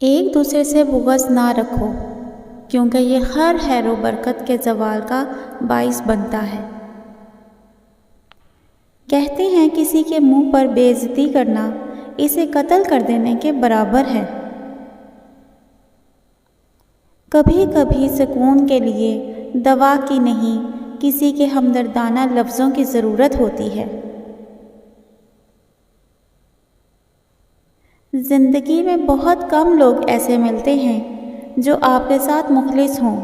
ایک دوسرے سے بغض نہ رکھو، کیونکہ یہ ہر خیر و برکت کے زوال کا باعث بنتا ہے۔ کہتے ہیں کسی کے منہ پر بے عزتی کرنا اسے قتل کر دینے کے برابر ہے۔ کبھی کبھی سکون کے لیے دوا کی نہیں، کسی کے ہمدردانہ لفظوں کی ضرورت ہوتی ہے۔ زندگی میں بہت کم لوگ ایسے ملتے ہیں جو آپ کے ساتھ مخلص ہوں،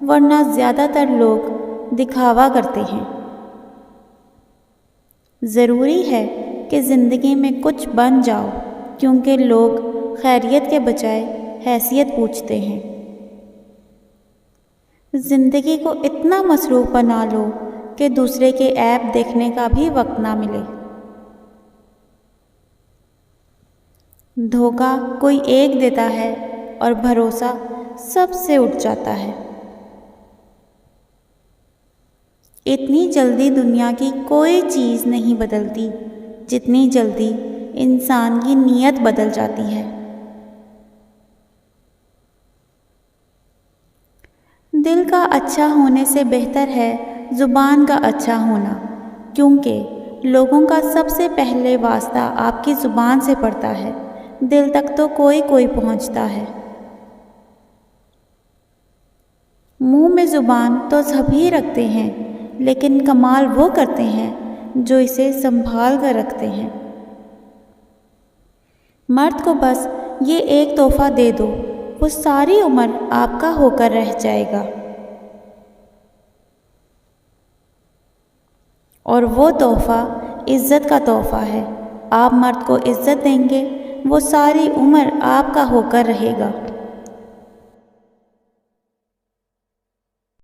ورنہ زیادہ تر لوگ دکھاوا کرتے ہیں۔ ضروری ہے کہ زندگی میں کچھ بن جاؤ، کیونکہ لوگ خیریت کے بجائے حیثیت پوچھتے ہیں۔ زندگی کو اتنا مصروف بنا لو کہ دوسرے کے عیب دیکھنے کا بھی وقت نہ ملے۔ دھوکہ کوئی ایک دیتا ہے اور بھروسہ سب سے اٹھ جاتا ہے۔ اتنی جلدی دنیا کی کوئی چیز نہیں بدلتی جتنی جلدی انسان کی نیت بدل جاتی ہے۔ دل کا اچھا ہونے سے بہتر ہے زبان کا اچھا ہونا، کیونکہ لوگوں کا سب سے پہلے واسطہ آپ کی زبان سے پڑتا ہے، دل تک تو کوئی پہنچتا ہے۔ منہ میں زبان تو سبھی رکھتے ہیں، لیکن کمال وہ کرتے ہیں جو اسے سنبھال کر رکھتے ہیں۔ مرد کو بس یہ ایک تحفہ دے دو، وہ ساری عمر آپ کا ہو کر رہ جائے گا، اور وہ تحفہ عزت کا تحفہ ہے۔ آپ مرد کو عزت دیں گے، وہ ساری عمر آپ کا ہو کر رہے گا۔